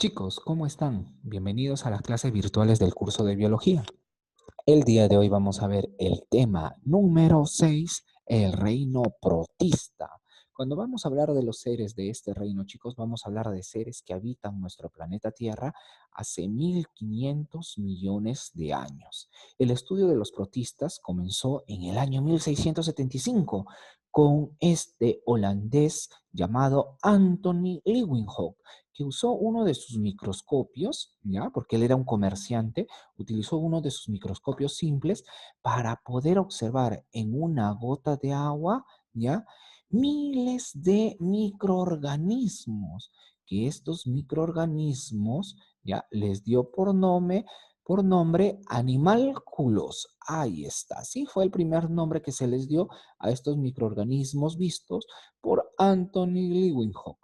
Chicos, ¿cómo están? Bienvenidos a las clases virtuales del curso de biología. El día de hoy vamos a ver el tema número 6, el reino protista. Cuando vamos a hablar de los seres de este reino, chicos, vamos a hablar de seres que habitan nuestro planeta Tierra hace 1500 millones de años. El estudio de los protistas comenzó en el año 1675 con este holandés llamado Anthony Leeuwenhoek, que usó uno de sus microscopios, ¿ya? Porque él era un comerciante, utilizó uno de sus microscopios simples para poder observar en una gota de agua, ¿ya? Miles de microorganismos, que estos microorganismos, ¿ya? Les dio por nombre animálculos. Ahí está. Sí, fue el primer nombre que se les dio a estos microorganismos vistos por Anthony Leeuwenhoek.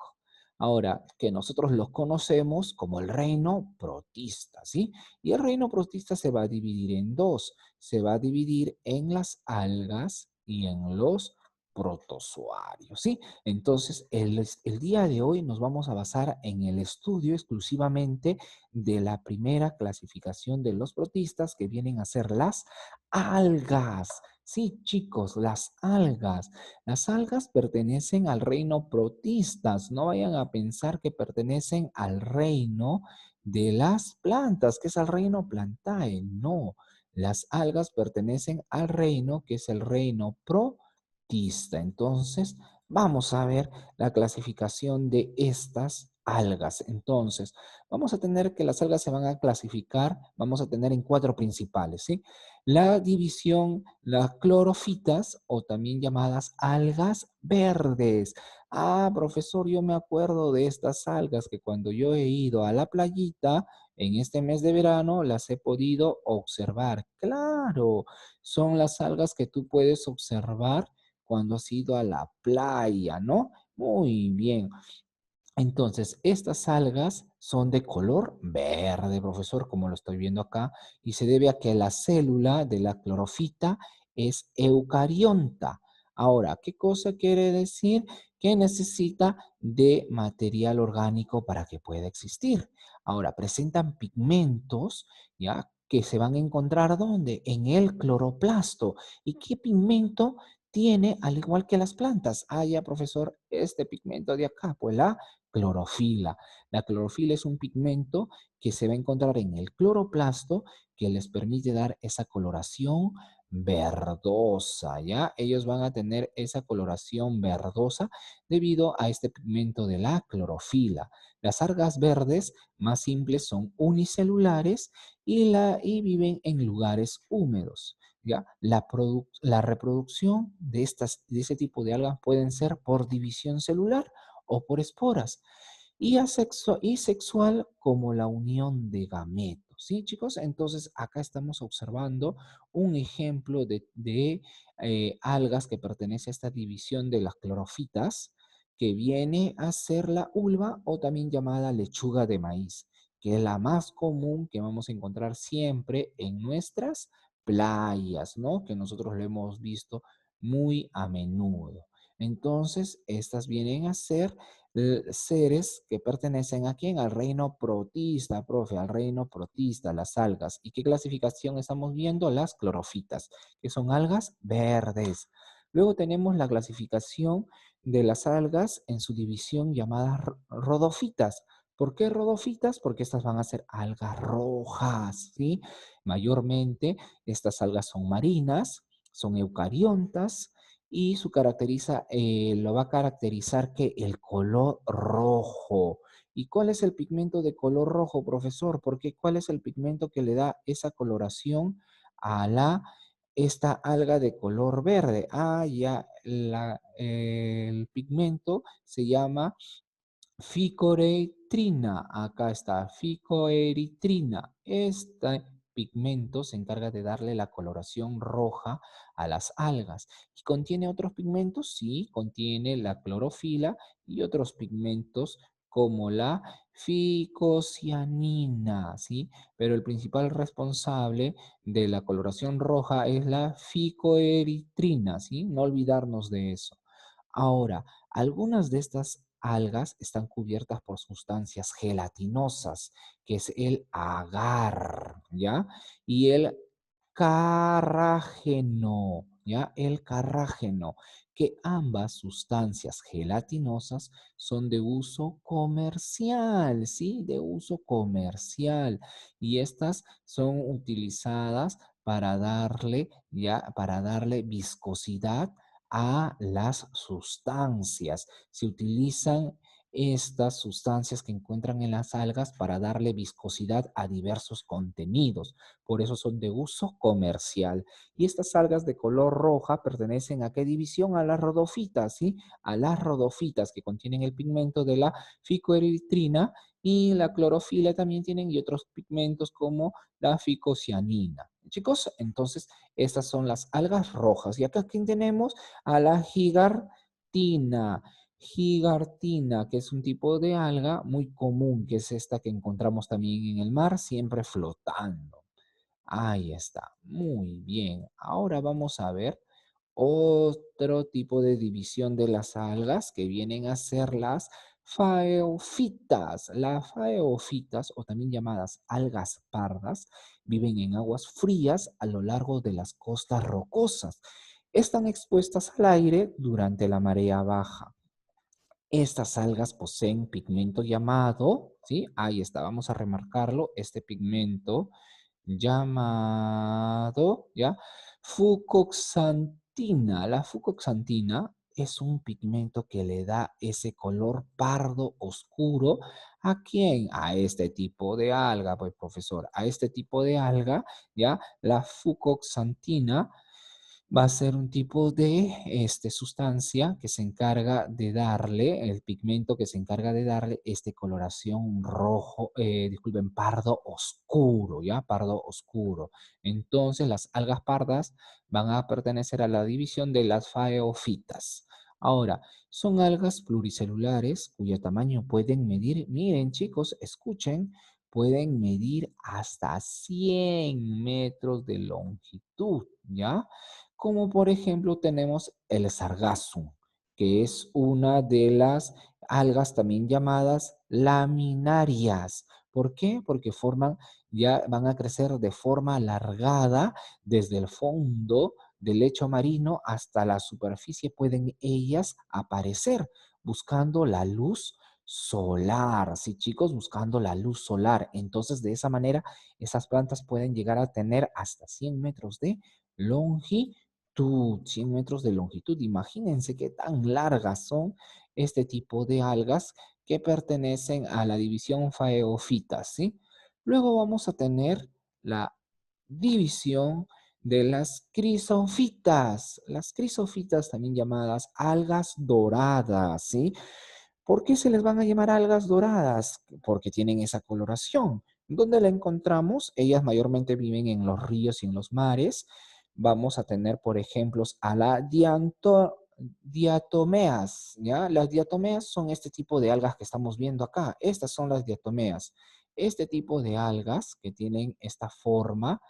Ahora, que nosotros los conocemos como el reino protista, ¿sí? Y el reino protista se va a dividir en dos. Se va a dividir en las algas y en los protozoarios, ¿sí? Entonces, el día de hoy nos vamos a basar en el estudio exclusivamente de la primera clasificación de los protistas, que vienen a ser las algas. Sí, chicos, las algas. Las algas pertenecen al reino protistas. No vayan a pensar que pertenecen al reino de las plantas, que es el reino plantae. No, las algas pertenecen al reino que es el reino protista. Entonces, vamos a ver la clasificación de estas algas. Entonces, vamos a tener que las algas se van a clasificar, vamos a tener en cuatro principales, ¿sí? La división, las clorofitas o también llamadas algas verdes. Ah, profesor, yo me acuerdo de estas algas que cuando yo he ido a la playita en este mes de verano las he podido observar. Claro, son las algas que tú puedes observar cuando has ido a la playa, ¿no? Muy bien. Entonces, estas algas son de color verde, profesor, como lo estoy viendo acá, y se debe a que la célula de la clorofita es eucarionta. Ahora, ¿qué cosa quiere decir? Que necesita de material orgánico para que pueda existir. Ahora, presentan pigmentos, ¿ya? Que se van a encontrar ¿dónde? En el cloroplasto. ¿Y qué pigmento tiene al igual que las plantas? Ah, ya, profesor, este pigmento de acá, pues la clorofila. La clorofila es un pigmento que se va a encontrar en el cloroplasto que les permite dar esa coloración verdosa, ¿ya? Ellos van a tener esa coloración verdosa debido a este pigmento de la clorofila. Las algas verdes más simples son unicelulares y viven en lugares húmedos. ¿Ya? La reproducción de ese tipo de algas pueden ser por división celular o por esporas. Y sexual como la unión de gametos. ¿Sí, chicos? Entonces, acá estamos observando un ejemplo de algas que pertenece a esta división de las clorofitas, que viene a ser la ulva o también llamada lechuga de maíz, que es la más común que vamos a encontrar siempre en nuestras playas, ¿no? Que nosotros lo hemos visto muy a menudo. Entonces, estas vienen a ser seres que pertenecen a quién? Al reino protista, profe, al reino protista, las algas. ¿Y qué clasificación estamos viendo? Las clorofitas, que son algas verdes. Luego tenemos la clasificación de las algas en su división llamadas rodofitas. ¿Por qué rodofitas? Porque estas van a ser algas rojas, ¿sí? Mayormente estas algas son marinas, son eucariontas, y lo va a caracterizar que el color rojo. ¿Y cuál es el pigmento de color rojo, profesor? Porque ¿cuál es el pigmento que le da esa coloración a esta alga de color verde? Ah, ya, el pigmento se llama ficoeritrina. Acá está, ficoeritrina. Este pigmento se encarga de darle la coloración roja a las algas. ¿Y contiene otros pigmentos? Sí, contiene la clorofila y otros pigmentos como la ficocianina, ¿sí? Pero el principal responsable de la coloración roja es la ficoeritrina, ¿sí? No olvidarnos de eso. Ahora, algunas de estas algas están cubiertas por sustancias gelatinosas, que es el agar, ¿ya? Y el carrágeno, ¿ya? El carrágeno, que ambas sustancias gelatinosas son de uso comercial, ¿sí? De uso comercial. Y estas son utilizadas para darle, ¿ya? Para darle viscosidad a las sustancias. Se utilizan estas sustancias que encuentran en las algas para darle viscosidad a diversos contenidos. Por eso son de uso comercial. Y estas algas de color roja pertenecen a qué división? A las rodofitas, ¿sí? A las rodofitas que contienen el pigmento de la ficoeritrina y la clorofila también tienen y otros pigmentos como la ficocianina. Chicos, entonces estas son las algas rojas. Y acá, ¿quién tenemos? A la gigartina. Gigartina, que es un tipo de alga muy común, que es esta que encontramos también en el mar, siempre flotando. Ahí está, muy bien. Ahora vamos a ver otro tipo de división de las algas que vienen a ser las faeofitas. Las faeofitas, o también llamadas algas pardas, viven en aguas frías a lo largo de las costas rocosas. Están expuestas al aire durante la marea baja. Estas algas poseen pigmento llamado, ¿sí? Ahí está, vamos a remarcarlo, este pigmento llamado, ¿ya? Fucoxantina. La fucoxantina es un pigmento que le da ese color pardo oscuro. ¿A quién? A este tipo de alga, pues profesor, a este tipo de alga, ¿ya? La fucoxantina va a ser un tipo de sustancia que se encarga de darle, el pigmento que se encarga de darle coloración rojo, disculpen, pardo oscuro, ¿ya? Pardo oscuro. Entonces, las algas pardas van a pertenecer a la división de las faeofitas. Ahora, son algas pluricelulares cuyo tamaño pueden medir, miren chicos, escuchen, pueden medir hasta 100 metros de longitud, ¿ya? Como por ejemplo tenemos el sargassum, que es una de las algas también llamadas laminarias. ¿Por qué? Porque ya van a crecer de forma alargada desde el fondo del lecho marino hasta la superficie. Pueden ellas aparecer buscando la luz solar. Sí, chicos, buscando la luz solar. Entonces, de esa manera, esas plantas pueden llegar a tener hasta 100 metros de longitud. 100 metros de longitud. Imagínense qué tan largas son este tipo de algas que pertenecen a la división Phaeophytas, ¿sí? Luego vamos a tener la división de las crisofitas. Las crisofitas, también llamadas algas doradas, ¿sí? ¿Por qué se les van a llamar algas doradas? Porque tienen esa coloración. ¿Dónde la encontramos? Ellas mayormente viven en los ríos y en los mares. Vamos a tener, por ejemplo, a la diatomeas, ¿ya? Las diatomeas son este tipo de algas que estamos viendo acá. Estas son las diatomeas. Este tipo de algas que tienen esta forma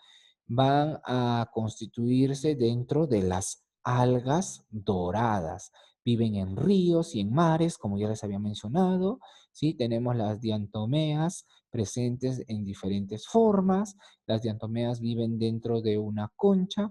van a constituirse dentro de las algas doradas. Viven en ríos y en mares, como ya les había mencionado, ¿sí? Tenemos las diantomeas presentes en diferentes formas. Las diantomeas viven dentro de una concha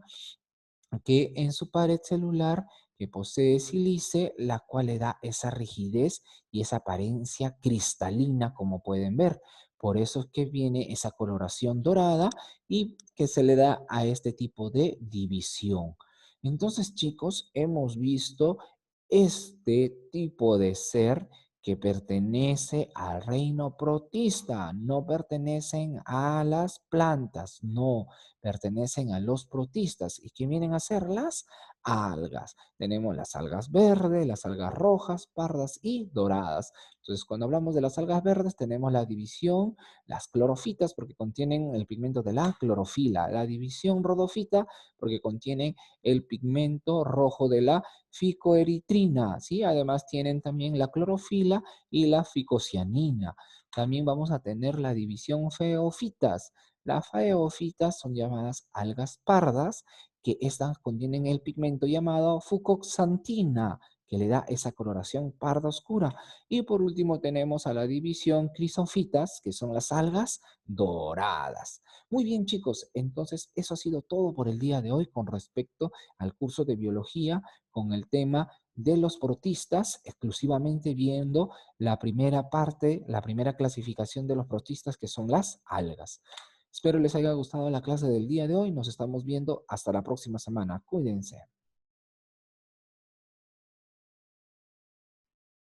que en su pared celular que posee sílice, la cual le da esa rigidez y esa apariencia cristalina, como pueden ver. Por eso es que viene esa coloración dorada y que se le da a este tipo de división. Entonces, chicos, hemos visto este tipo de ser que pertenece al reino protista, no pertenecen a las plantas, no, pertenecen a los protistas. ¿Y qué vienen a ser las algas? Tenemos las algas verdes, las algas rojas, pardas y doradas. Entonces, cuando hablamos de las algas verdes, tenemos la división, las clorofitas, porque contienen el pigmento de la clorofila, la división rodofita, porque contienen el pigmento rojo de la ficoeritrina, ¿sí? Además tienen también la clorofila y la ficocianina. También vamos a tener la división feofitas. Las faeofitas son llamadas algas pardas, que estas contienen el pigmento llamado fucoxantina, que le da esa coloración parda oscura. Y por último tenemos a la división crisofitas, que son las algas doradas. Muy bien, chicos, entonces eso ha sido todo por el día de hoy con respecto al curso de biología con el tema de los protistas, exclusivamente viendo la primera parte, la primera clasificación de los protistas, que son las algas. Espero les haya gustado la clase del día de hoy. Nos estamos viendo hasta la próxima semana. Cuídense.